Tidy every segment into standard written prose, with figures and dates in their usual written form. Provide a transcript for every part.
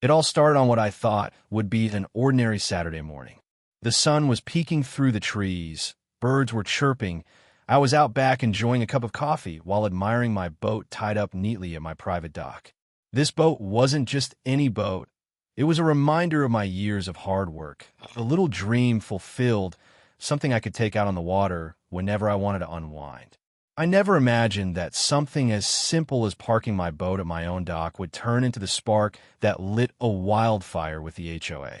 It all started on what I thought would be an ordinary Saturday morning. The sun was peeking through the trees, birds were chirping. I was out back enjoying a cup of coffee while admiring my boat tied up neatly at my private dock. This boat wasn't just any boat. It was a reminder of my years of hard work, a little dream fulfilled, something I could take out on the water whenever I wanted to unwind. I never imagined that something as simple as parking my boat at my own dock would turn into the spark that lit a wildfire with the HOA.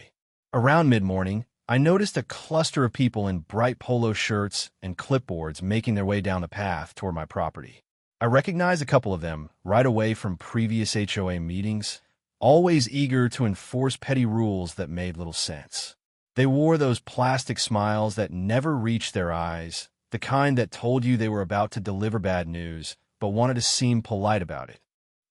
Around mid-morning, I noticed a cluster of people in bright polo shirts and clipboards making their way down the path toward my property. I recognized a couple of them right away from previous HOA meetings, always eager to enforce petty rules that made little sense. They wore those plastic smiles that never reached their eyes, the kind that told you they were about to deliver bad news, but wanted to seem polite about it.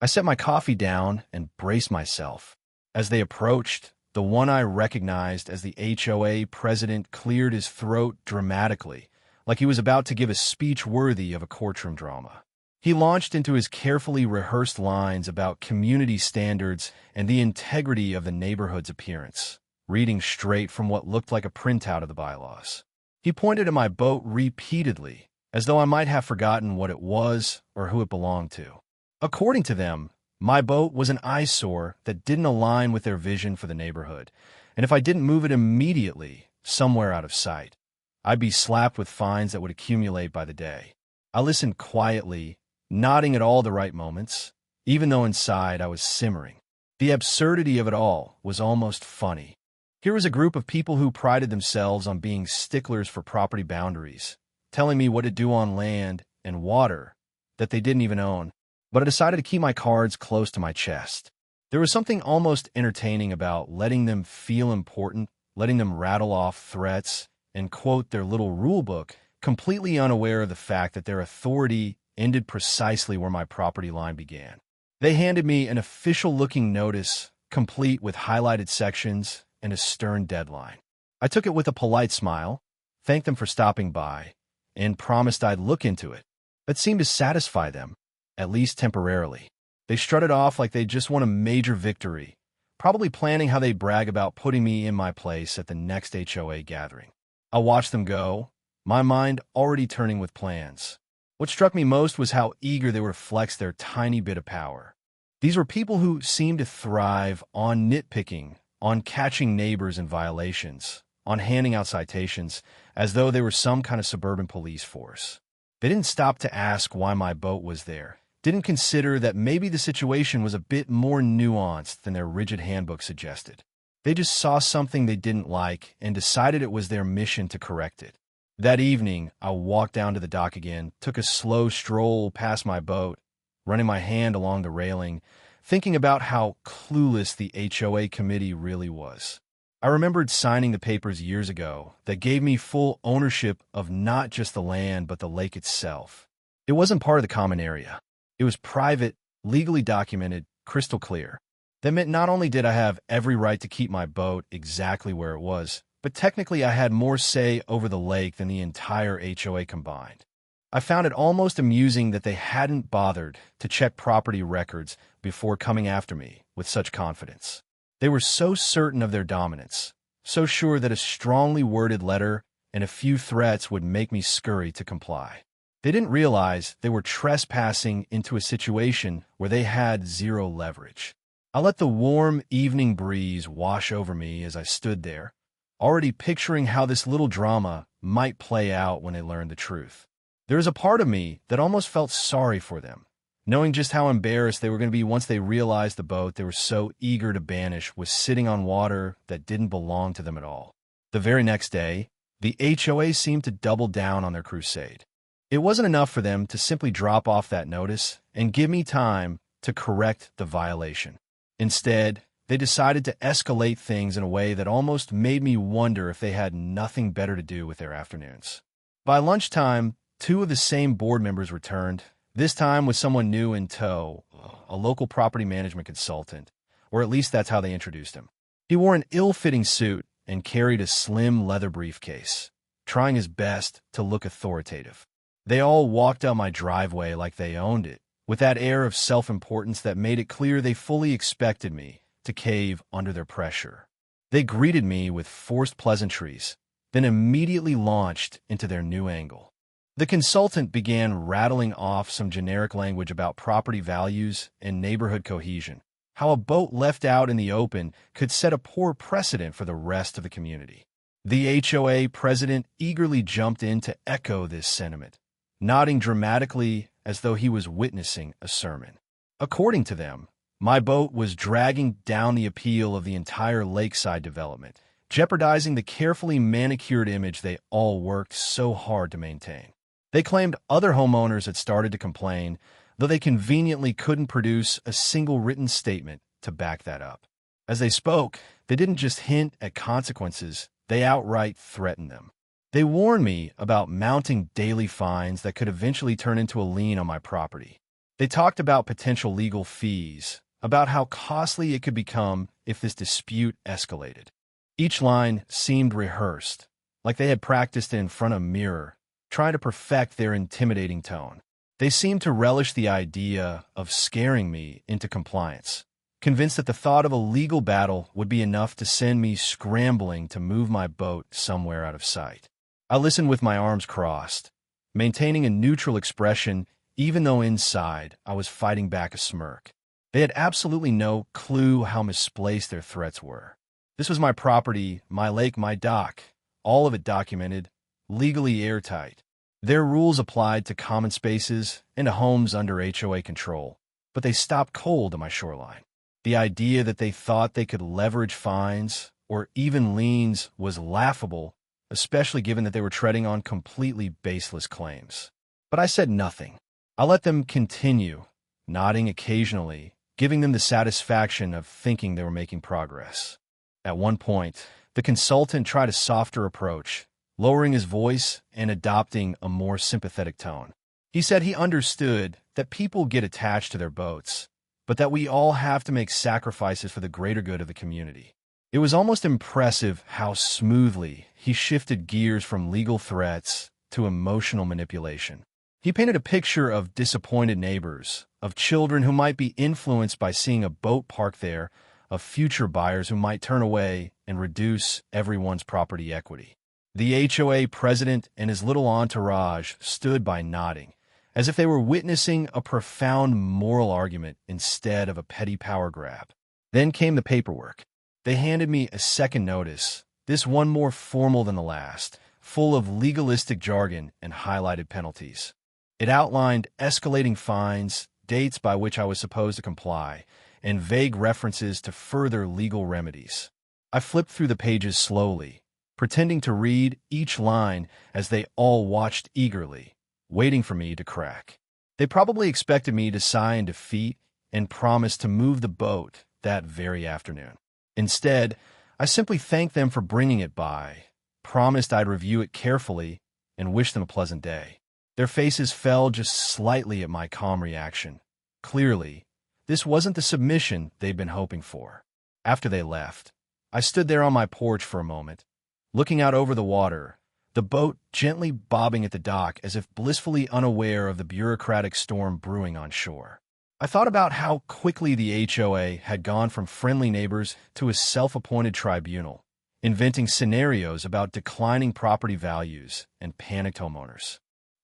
I set my coffee down and braced myself. As they approached, the one I recognized as the HOA president cleared his throat dramatically, like he was about to give a speech worthy of a courtroom drama. He launched into his carefully rehearsed lines about community standards and the integrity of the neighborhood's appearance, reading straight from what looked like a printout of the bylaws. He pointed at my boat repeatedly, as though I might have forgotten what it was or who it belonged to. According to them, my boat was an eyesore that didn't align with their vision for the neighborhood, and if I didn't move it immediately, somewhere out of sight, I'd be slapped with fines that would accumulate by the day. I listened quietly, nodding at all the right moments, even though inside I was simmering. The absurdity of it all was almost funny. Here was a group of people who prided themselves on being sticklers for property boundaries, telling me what to do on land and water that they didn't even own, but I decided to keep my cards close to my chest. There was something almost entertaining about letting them feel important, letting them rattle off threats and quote their little rule book, completely unaware of the fact that their authority ended precisely where my property line began. They handed me an official-looking notice, complete with highlighted sections and a stern deadline. I took it with a polite smile, thanked them for stopping by, and promised I'd look into it. That seemed to satisfy them, at least temporarily. They strutted off like they'd just won a major victory, probably planning how they'd brag about putting me in my place at the next HOA gathering. I watched them go, my mind already turning with plans. What struck me most was how eager they were to flex their tiny bit of power. These were people who seemed to thrive on nitpicking, on catching neighbors in violations, on handing out citations, as though they were some kind of suburban police force. They didn't stop to ask why my boat was there, didn't consider that maybe the situation was a bit more nuanced than their rigid handbook suggested. They just saw something they didn't like and decided it was their mission to correct it. That evening, I walked down to the dock again, took a slow stroll past my boat, running my hand along the railing, thinking about how clueless the HOA committee really was. I remembered signing the papers years ago that gave me full ownership of not just the land but the lake itself. It wasn't part of the common area. It was private, legally documented, crystal clear. That meant not only did I have every right to keep my boat exactly where it was, but technically I had more say over the lake than the entire HOA combined. I found it almost amusing that they hadn't bothered to check property records before coming after me with such confidence. They were so certain of their dominance, so sure that a strongly worded letter and a few threats would make me scurry to comply. They didn't realize they were trespassing into a situation where they had zero leverage. I let the warm evening breeze wash over me as I stood there, already picturing how this little drama might play out when they learned the truth. There was a part of me that almost felt sorry for them, knowing just how embarrassed they were going to be once they realized the boat they were so eager to banish was sitting on water that didn't belong to them at all. The very next day, the HOA seemed to double down on their crusade. It wasn't enough for them to simply drop off that notice and give me time to correct the violation. Instead, they decided to escalate things in a way that almost made me wonder if they had nothing better to do with their afternoons. By lunchtime, 2 of the same board members returned, this time with someone new in tow, a local property management consultant, or at least that's how they introduced him. He wore an ill-fitting suit and carried a slim leather briefcase, trying his best to look authoritative. They all walked out my driveway like they owned it, with that air of self-importance that made it clear they fully expected me to cave under their pressure. They greeted me with forced pleasantries, then immediately launched into their new angle. The consultant began rattling off some generic language about property values and neighborhood cohesion, how a boat left out in the open could set a poor precedent for the rest of the community. The HOA president eagerly jumped in to echo this sentiment, nodding dramatically as though he was witnessing a sermon. According to them, my boat was dragging down the appeal of the entire lakeside development, jeopardizing the carefully manicured image they all worked so hard to maintain. They claimed other homeowners had started to complain, though they conveniently couldn't produce a single written statement to back that up. As they spoke, they didn't just hint at consequences, they outright threatened them. They warned me about mounting daily fines that could eventually turn into a lien on my property. They talked about potential legal fees, about how costly it could become if this dispute escalated. Each line seemed rehearsed, like they had practiced it in front of a mirror, trying to perfect their intimidating tone. They seemed to relish the idea of scaring me into compliance, convinced that the thought of a legal battle would be enough to send me scrambling to move my boat somewhere out of sight. I listened with my arms crossed, maintaining a neutral expression even though inside I was fighting back a smirk. They had absolutely no clue how misplaced their threats were. This was my property, my lake, my dock, all of it documented, legally airtight. Their rules applied to common spaces and to homes under HOA control, but they stopped cold at my shoreline. The idea that they thought they could leverage fines or even liens was laughable, especially given that they were treading on completely baseless claims. But I said nothing. I let them continue, nodding occasionally, giving them the satisfaction of thinking they were making progress. At one point, the consultant tried a softer approach, lowering his voice and adopting a more sympathetic tone. He said he understood that people get attached to their boats, but that we all have to make sacrifices for the greater good of the community. It was almost impressive how smoothly he shifted gears from legal threats to emotional manipulation. He painted a picture of disappointed neighbors, of children who might be influenced by seeing a boat parked there, of future buyers who might turn away and reduce everyone's property equity. The HOA president and his little entourage stood by nodding, as if they were witnessing a profound moral argument instead of a petty power grab. Then came the paperwork. They handed me a second notice, this one more formal than the last, full of legalistic jargon and highlighted penalties. It outlined escalating fines, dates by which I was supposed to comply, and vague references to further legal remedies. I flipped through the pages slowly, pretending to read each line as they all watched eagerly, waiting for me to crack. They probably expected me to sigh in defeat and promise to move the boat that very afternoon. Instead, I simply thanked them for bringing it by, promised I'd review it carefully, and wished them a pleasant day. Their faces fell just slightly at my calm reaction. Clearly, this wasn't the submission they'd been hoping for. After they left, I stood there on my porch for a moment, looking out over the water, the boat gently bobbing at the dock as if blissfully unaware of the bureaucratic storm brewing on shore. I thought about how quickly the HOA had gone from friendly neighbors to a self-appointed tribunal, inventing scenarios about declining property values and panicked homeowners.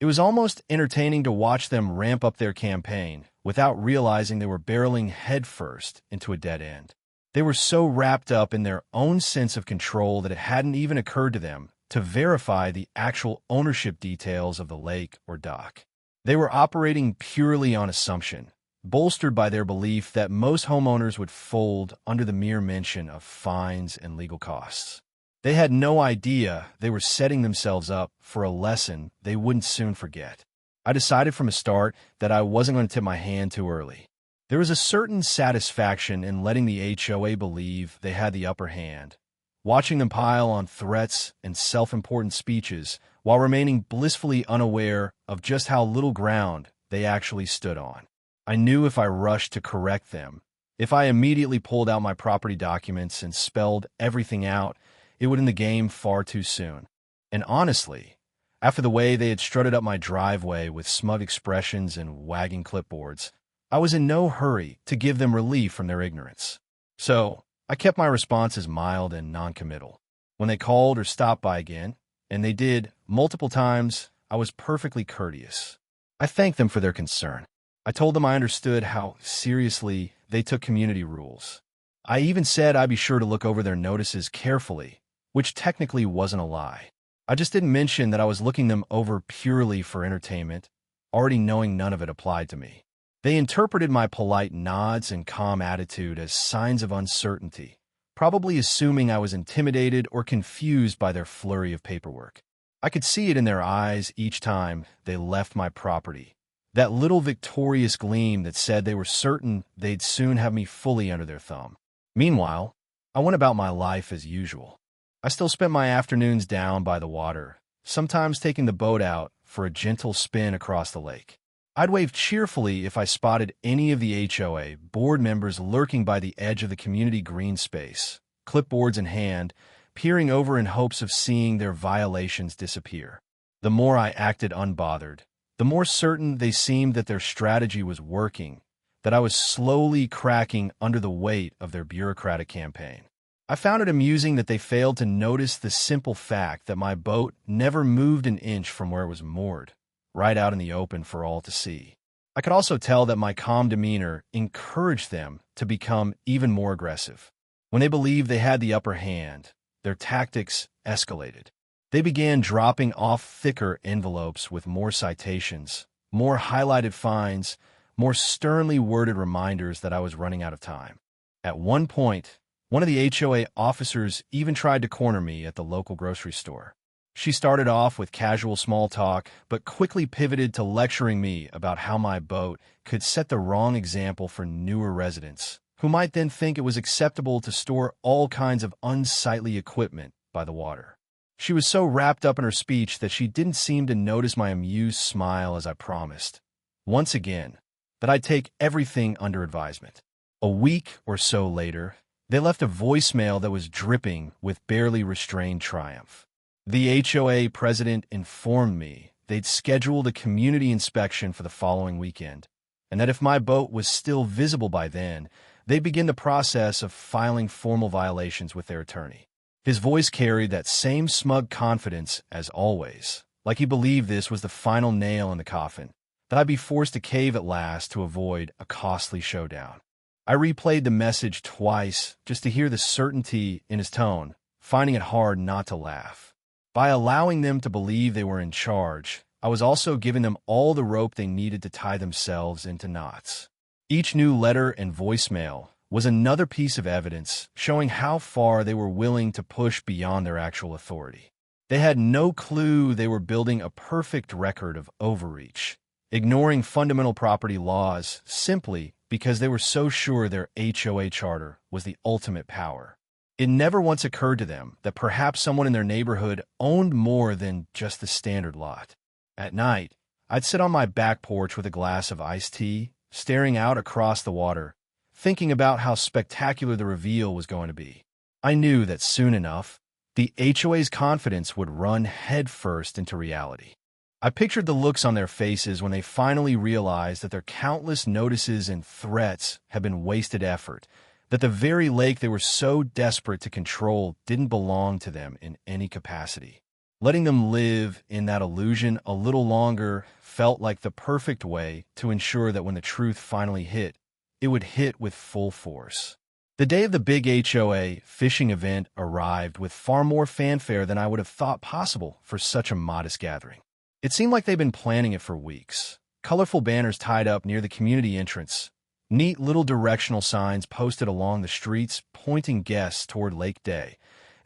It was almost entertaining to watch them ramp up their campaign without realizing they were barreling headfirst into a dead end. They were so wrapped up in their own sense of control that it hadn't even occurred to them to verify the actual ownership details of the lake or dock. They were operating purely on assumption, bolstered by their belief that most homeowners would fold under the mere mention of fines and legal costs. They had no idea they were setting themselves up for a lesson they wouldn't soon forget. I decided from the start that I wasn't going to tip my hand too early. There was a certain satisfaction in letting the HOA believe they had the upper hand, watching them pile on threats and self-important speeches while remaining blissfully unaware of just how little ground they actually stood on. I knew if I rushed to correct them, if I immediately pulled out my property documents and spelled everything out, it would end the game far too soon. And honestly, after the way they had strutted up my driveway with smug expressions and wagging clipboards, I was in no hurry to give them relief from their ignorance. So I kept my responses mild and noncommittal. When they called or stopped by again, and they did multiple times, I was perfectly courteous. I thanked them for their concern. I told them I understood how seriously they took community rules. I even said I'd be sure to look over their notices carefully, which technically wasn't a lie. I just didn't mention that I was looking them over purely for entertainment, already knowing none of it applied to me. They interpreted my polite nods and calm attitude as signs of uncertainty, probably assuming I was intimidated or confused by their flurry of paperwork. I could see it in their eyes each time they left my property, that little victorious gleam that said they were certain they'd soon have me fully under their thumb. Meanwhile, I went about my life as usual. I still spent my afternoons down by the water, sometimes taking the boat out for a gentle spin across the lake. I'd wave cheerfully if I spotted any of the HOA board members lurking by the edge of the community green space, clipboards in hand, peering over in hopes of seeing their violations disappear. The more I acted unbothered, the more certain they seemed that their strategy was working, that I was slowly cracking under the weight of their bureaucratic campaign. I found it amusing that they failed to notice the simple fact that my boat never moved an inch from where it was moored, right out in the open for all to see. I could also tell that my calm demeanor encouraged them to become even more aggressive. When they believed they had the upper hand, their tactics escalated. They began dropping off thicker envelopes with more citations, more highlighted fines, more sternly worded reminders that I was running out of time. At one point, one of the HOA officers even tried to corner me at the local grocery store. She started off with casual small talk, but quickly pivoted to lecturing me about how my boat could set the wrong example for newer residents, who might then think it was acceptable to store all kinds of unsightly equipment by the water. She was so wrapped up in her speech that she didn't seem to notice my amused smile as I promised, once again, that I'd take everything under advisement. A week or so later, they left a voicemail that was dripping with barely restrained triumph. The HOA president informed me they'd scheduled a community inspection for the following weekend, and that if my boat was still visible by then, they'd begin the process of filing formal violations with their attorney. His voice carried that same smug confidence as always, like he believed this was the final nail in the coffin, that I'd be forced to cave at last to avoid a costly showdown. I replayed the message twice just to hear the certainty in his tone, finding it hard not to laugh. By allowing them to believe they were in charge, I was also giving them all the rope they needed to tie themselves into knots. Each new letter and voicemail was another piece of evidence showing how far they were willing to push beyond their actual authority. They had no clue they were building a perfect record of overreach, ignoring fundamental property laws simply because they were so sure their HOA charter was the ultimate power. It never once occurred to them that perhaps someone in their neighborhood owned more than just the standard lot. At night, I'd sit on my back porch with a glass of iced tea, staring out across the water, thinking about how spectacular the reveal was going to be. I knew that soon enough, the HOA's confidence would run headfirst into reality. I pictured the looks on their faces when they finally realized that their countless notices and threats had been wasted effort, that the very lake they were so desperate to control didn't belong to them in any capacity. Letting them live in that illusion a little longer felt like the perfect way to ensure that when the truth finally hit, it would hit with full force. The day of the big HOA fishing event arrived with far more fanfare than I would have thought possible for such a modest gathering. It seemed like they'd been planning it for weeks. Colorful banners tied up near the community entrance, neat little directional signs posted along the streets pointing guests toward Lake Day,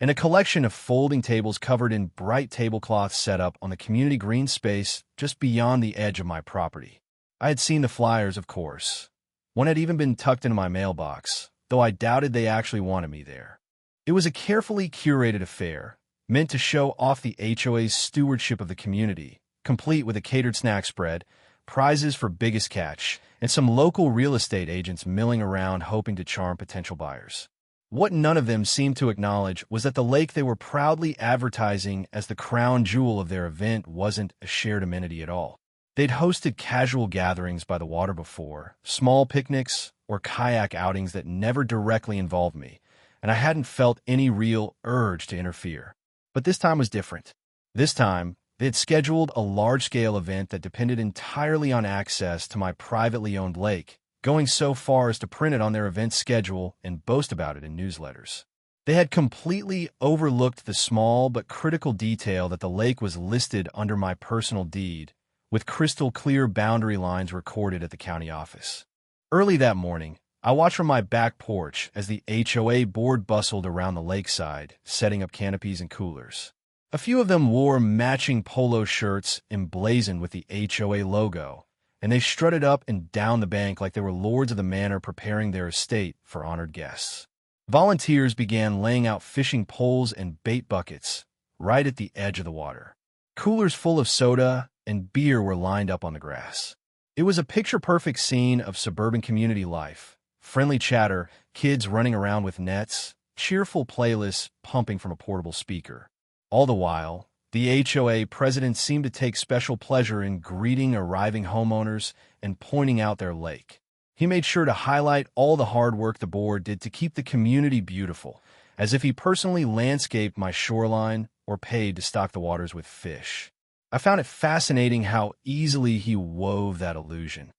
and a collection of folding tables covered in bright tablecloths set up on the community green space just beyond the edge of my property. I had seen the flyers, of course. One had even been tucked into my mailbox, though I doubted they actually wanted me there. It was a carefully curated affair, meant to show off the HOA's stewardship of the community, complete with a catered snack spread, prizes for biggest catch, and some local real estate agents milling around hoping to charm potential buyers. What none of them seemed to acknowledge was that the lake they were proudly advertising as the crown jewel of their event wasn't a shared amenity at all. They'd hosted casual gatherings by the water before, small picnics or kayak outings that never directly involved me, and I hadn't felt any real urge to interfere. But this time was different. This time, they had scheduled a large-scale event that depended entirely on access to my privately owned lake, going so far as to print it on their event schedule and boast about it in newsletters. They had completely overlooked the small but critical detail that the lake was listed under my personal deed, with crystal-clear boundary lines recorded at the county office. Early that morning, I watched from my back porch as the HOA board bustled around the lakeside, setting up canopies and coolers. A few of them wore matching polo shirts emblazoned with the HOA logo, and they strutted up and down the bank like they were lords of the manor preparing their estate for honored guests. Volunteers began laying out fishing poles and bait buckets right at the edge of the water. Coolers full of soda and beer were lined up on the grass. It was a picture-perfect scene of suburban community life. Friendly chatter, kids running around with nets, cheerful playlists pumping from a portable speaker. All the while, the HOA president seemed to take special pleasure in greeting arriving homeowners and pointing out their lake. He made sure to highlight all the hard work the board did to keep the community beautiful, as if he personally landscaped my shoreline or paid to stock the waters with fish. I found it fascinating how easily he wove that illusion.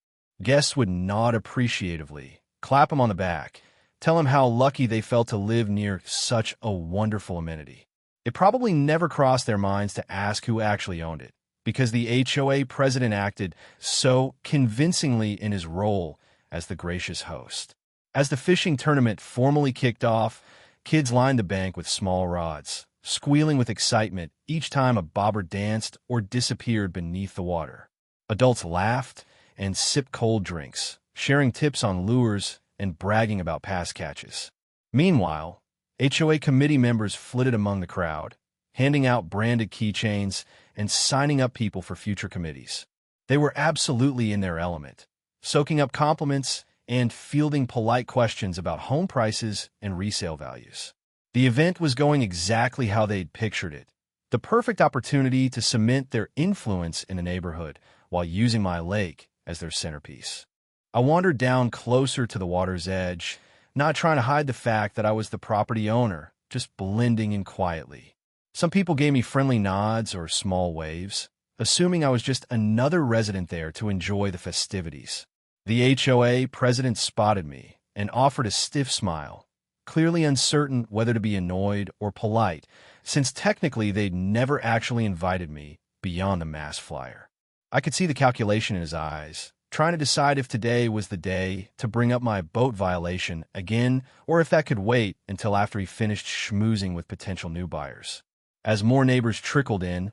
Guests would nod appreciatively, clap him on the back, tell him how lucky they felt to live near such a wonderful amenity. It probably never crossed their minds to ask who actually owned it, because the HOA president acted so convincingly in his role as the gracious host. As the fishing tournament formally kicked off, kids lined the bank with small rods, squealing with excitement each time a bobber danced or disappeared beneath the water. Adults laughed and sipped cold drinks, sharing tips on lures and bragging about past catches. Meanwhile, HOA committee members flitted among the crowd, handing out branded keychains and signing up people for future committees. They were absolutely in their element, soaking up compliments and fielding polite questions about home prices and resale values. The event was going exactly how they'd pictured it, the perfect opportunity to cement their influence in the neighborhood while using my lake as their centerpiece. I wandered down closer to the water's edge, not trying to hide the fact that I was the property owner, just blending in quietly. Some people gave me friendly nods or small waves, assuming I was just another resident there to enjoy the festivities. The HOA president spotted me and offered a stiff smile, clearly uncertain whether to be annoyed or polite, since technically they'd never actually invited me beyond the mass flyer. I could see the calculation in his eyes, trying to decide if today was the day to bring up my boat violation again or if that could wait until after he finished schmoozing with potential new buyers. As more neighbors trickled in,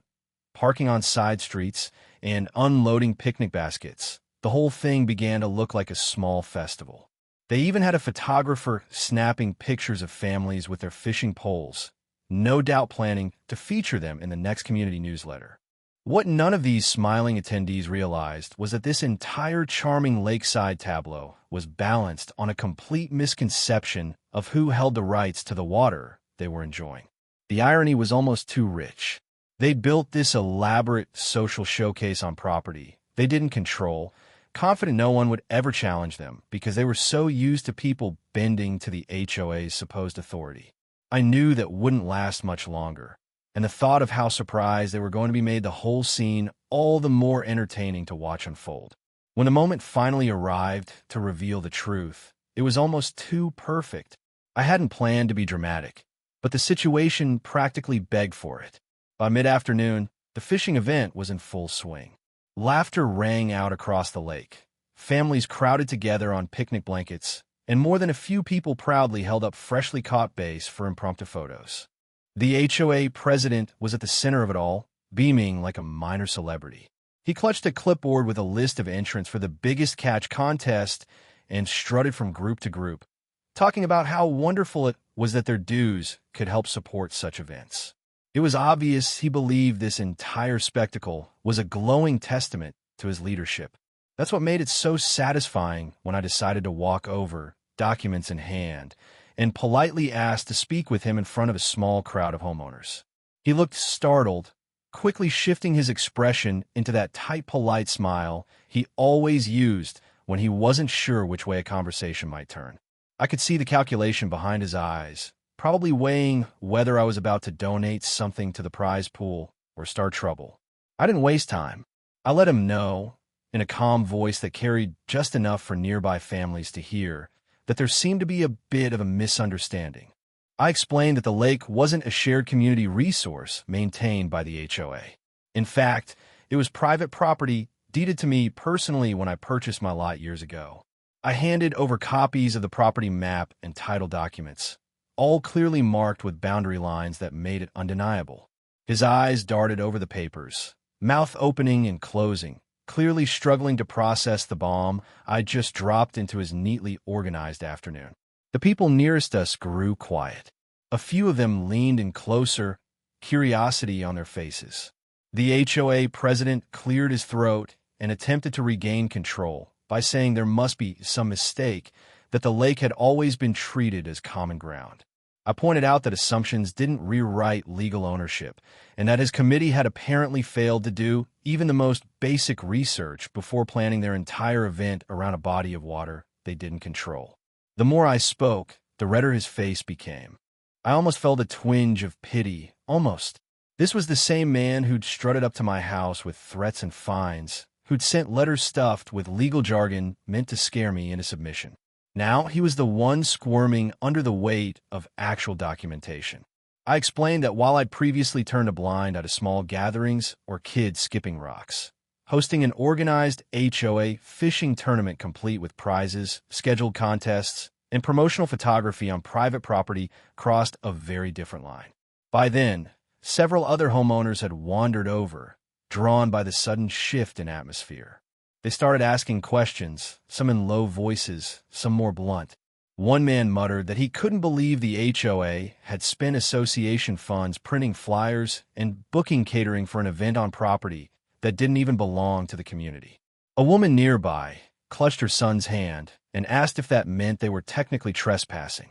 parking on side streets and unloading picnic baskets, the whole thing began to look like a small festival. They even had a photographer snapping pictures of families with their fishing poles, no doubt planning to feature them in the next community newsletter. What none of these smiling attendees realized was that this entire charming lakeside tableau was balanced on a complete misconception of who held the rights to the water they were enjoying. The irony was almost too rich. They'd built this elaborate social showcase on property they didn't control, confident no one would ever challenge them because they were so used to people bending to the HOA's supposed authority. I knew that wouldn't last much longer, and the thought of how surprised they were going to be made the whole scene all the more entertaining to watch unfold. When the moment finally arrived to reveal the truth, it was almost too perfect. I hadn't planned to be dramatic, but the situation practically begged for it. By mid-afternoon, the fishing event was in full swing. Laughter rang out across the lake. Families crowded together on picnic blankets, and more than a few people proudly held up freshly caught bass for impromptu photos. The HOA president was at the center of it all, beaming like a minor celebrity. He clutched a clipboard with a list of entrants for the biggest catch contest and strutted from group to group, talking about how wonderful it was that their dues could help support such events. It was obvious he believed this entire spectacle was a glowing testament to his leadership. That's what made it so satisfying when I decided to walk over, documents in hand, and politely asked to speak with him in front of a small crowd of homeowners. He looked startled, quickly shifting his expression into that tight, polite smile he always used when he wasn't sure which way a conversation might turn. I could see the calculation behind his eyes, probably weighing whether I was about to donate something to the prize pool or start trouble. I didn't waste time. I let him know, in a calm voice that carried just enough for nearby families to hear, that there seemed to be a bit of a misunderstanding. I explained that the lake wasn't a shared community resource maintained by the HOA. In fact, it was private property deeded to me personally when I purchased my lot years ago. I handed over copies of the property map and title documents, all clearly marked with boundary lines that made it undeniable. His eyes darted over the papers, mouth opening and closing, clearly struggling to process the bomb I just dropped into his neatly organized afternoon. The people nearest us grew quiet. A few of them leaned in closer, curiosity on their faces. The HOA president cleared his throat and attempted to regain control by saying there must be some mistake, that the lake had always been treated as common ground. I pointed out that assumptions didn't rewrite legal ownership, and that his committee had apparently failed to do even the most basic research before planning their entire event around a body of water they didn't control. The more I spoke, the redder his face became. I almost felt a twinge of pity, almost. This was the same man who'd strutted up to my house with threats and fines, who'd sent letters stuffed with legal jargon meant to scare me into submission. Now he was the one squirming under the weight of actual documentation. I explained that while I'd previously turned a blind eye to small gatherings or kids skipping rocks, hosting an organized HOA fishing tournament complete with prizes, scheduled contests, and promotional photography on private property crossed a very different line. By then, several other homeowners had wandered over, drawn by the sudden shift in atmosphere. They started asking questions, some in low voices, some more blunt. One man muttered that he couldn't believe the HOA had spent association funds printing flyers and booking catering for an event on property that didn't even belong to the community. A woman nearby clutched her son's hand and asked if that meant they were technically trespassing.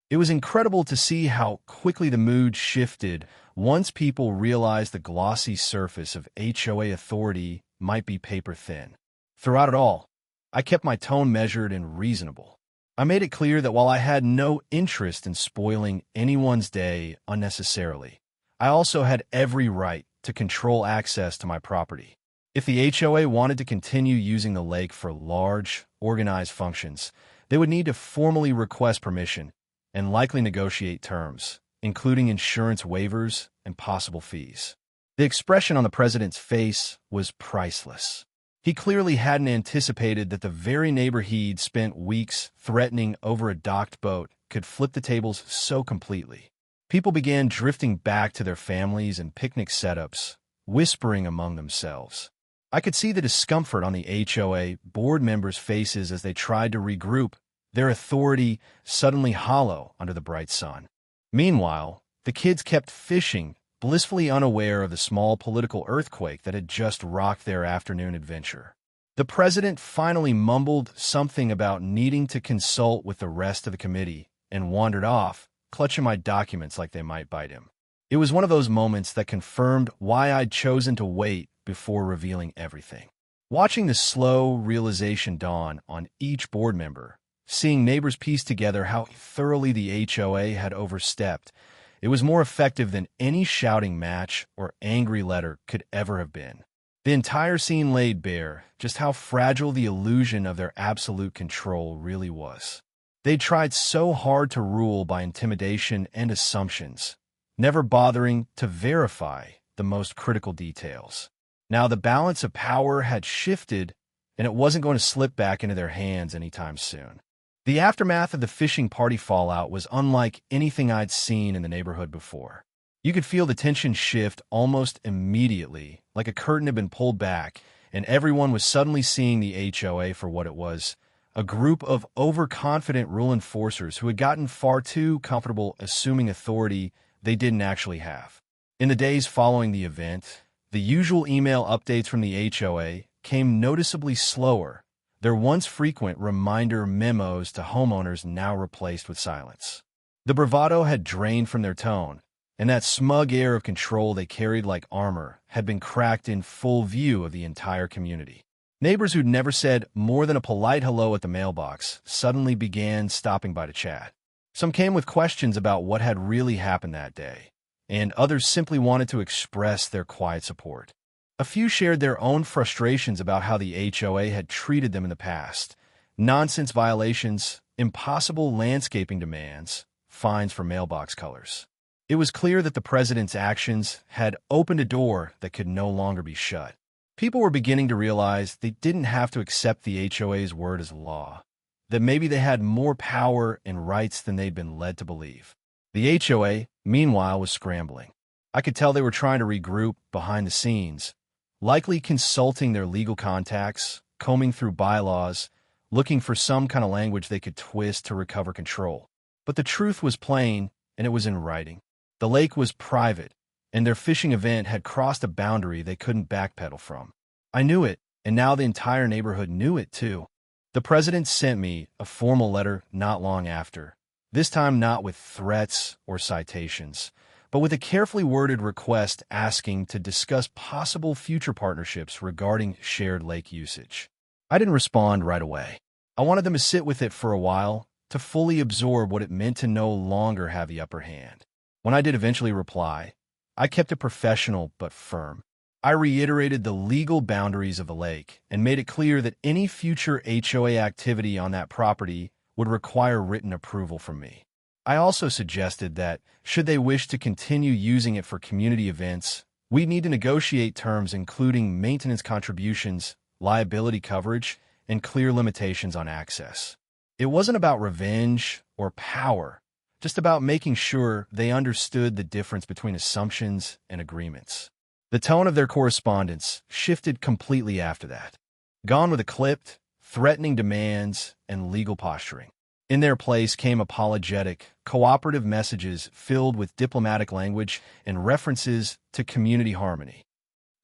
It was incredible to see how quickly the mood shifted once people realized the glossy surface of HOA authority might be paper thin. Throughout it all, I kept my tone measured and reasonable. I made it clear that while I had no interest in spoiling anyone's day unnecessarily, I also had every right to control access to my property. If the HOA wanted to continue using the lake for large, organized functions, they would need to formally request permission and likely negotiate terms, including insurance waivers and possible fees. The expression on the president's face was priceless. He clearly hadn't anticipated that the very neighbor he'd spent weeks threatening over a docked boat could flip the tables so completely. People began drifting back to their families and picnic setups, whispering among themselves. I could see the discomfort on the HOA board members' faces as they tried to regroup, their authority suddenly hollow under the bright sun. Meanwhile, the kids kept fishing, blissfully unaware of the small political earthquake that had just rocked their afternoon adventure. The president finally mumbled something about needing to consult with the rest of the committee and wandered off, clutching my documents like they might bite him. It was one of those moments that confirmed why I'd chosen to wait before revealing everything. Watching the slow realization dawn on each board member, seeing neighbors piece together how thoroughly the HOA had overstepped, it was more effective than any shouting match or angry letter could ever have been. The entire scene laid bare just how fragile the illusion of their absolute control really was. They'd tried so hard to rule by intimidation and assumptions, never bothering to verify the most critical details. Now the balance of power had shifted, and it wasn't going to slip back into their hands anytime soon. The aftermath of the fishing party fallout was unlike anything I'd seen in the neighborhood before. You could feel the tension shift almost immediately, like a curtain had been pulled back, and everyone was suddenly seeing the HOA for what it was, a group of overconfident rule enforcers who had gotten far too comfortable assuming authority they didn't actually have. In the days following the event, the usual email updates from the HOA came noticeably slower, their once frequent reminder memos to homeowners now replaced with silence. The bravado had drained from their tone, and that smug air of control they carried like armor had been cracked in full view of the entire community. Neighbors who'd never said more than a polite hello at the mailbox suddenly began stopping by to chat. Some came with questions about what had really happened that day, and others simply wanted to express their quiet support. A few shared their own frustrations about how the HOA had treated them in the past. Nonsense violations, impossible landscaping demands, fines for mailbox colors. It was clear that the president's actions had opened a door that could no longer be shut. People were beginning to realize they didn't have to accept the HOA's word as law, that maybe they had more power and rights than they'd been led to believe. The HOA, meanwhile, was scrambling. I could tell they were trying to regroup behind the scenes, likely consulting their legal contacts, combing through bylaws, looking for some kind of language they could twist to recover control. But the truth was plain, and it was in writing. The lake was private, and their fishing event had crossed a boundary they couldn't backpedal from. I knew it, and now the entire neighborhood knew it too. The president sent me a formal letter not long after, this time not with threats or citations, but with a carefully worded request asking to discuss possible future partnerships regarding shared lake usage. I didn't respond right away. I wanted them to sit with it for a while, to fully absorb what it meant to no longer have the upper hand. When I did eventually reply, I kept it professional but firm. I reiterated the legal boundaries of the lake and made it clear that any future HOA activity on that property would require written approval from me. I also suggested that, should they wish to continue using it for community events, we'd need to negotiate terms including maintenance contributions, liability coverage, and clear limitations on access. It wasn't about revenge or power, just about making sure they understood the difference between assumptions and agreements. The tone of their correspondence shifted completely after that. Gone were the clipped, threatening demands and legal posturing. In their place came apologetic, cooperative messages filled with diplomatic language and references to community harmony.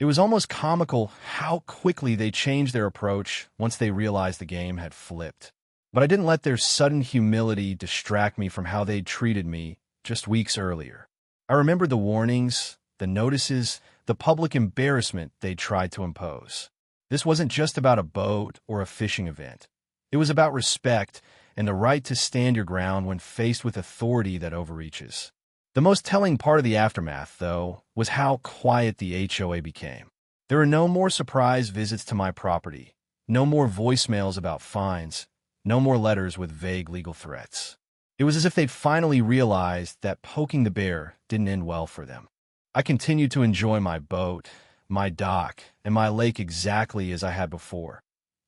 It was almost comical how quickly they changed their approach once they realized the game had flipped. But I didn't let their sudden humility distract me from how they'd treated me just weeks earlier. I remembered the warnings, the notices, the public embarrassment they'd tried to impose. This wasn't just about a boat or a fishing event. It was about respect and the right to stand your ground when faced with authority that overreaches. The most telling part of the aftermath, though, was how quiet the HOA became. There were no more surprise visits to my property, no more voicemails about fines, no more letters with vague legal threats. It was as if they'd finally realized that poking the bear didn't end well for them. I continued to enjoy my boat, my dock, and my lake exactly as I had before.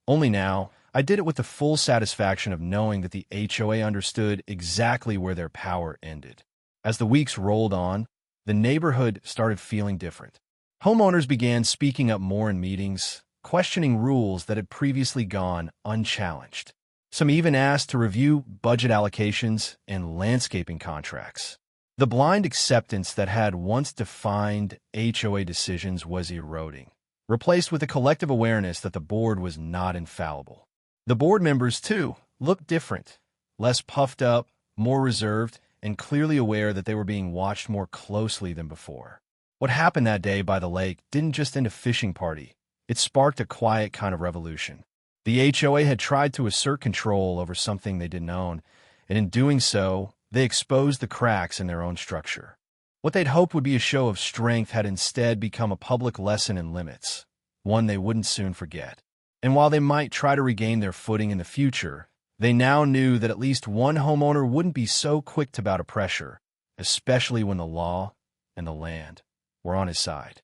Only now, I did it with the full satisfaction of knowing that the HOA understood exactly where their power ended. As the weeks rolled on, the neighborhood started feeling different. Homeowners began speaking up more in meetings, questioning rules that had previously gone unchallenged. Some even asked to review budget allocations and landscaping contracts. The blind acceptance that had once defined HOA decisions was eroding, replaced with a collective awareness that the board was not infallible. The board members, too, looked different, less puffed up, more reserved, and clearly aware that they were being watched more closely than before. What happened that day by the lake didn't just end a fishing party. It sparked a quiet kind of revolution. The HOA had tried to assert control over something they didn't own, and in doing so, they exposed the cracks in their own structure. What they'd hoped would be a show of strength had instead become a public lesson in limits, one they wouldn't soon forget. And while they might try to regain their footing in the future, they now knew that at least one homeowner wouldn't be so quick to bow to pressure, especially when the law and the land were on his side.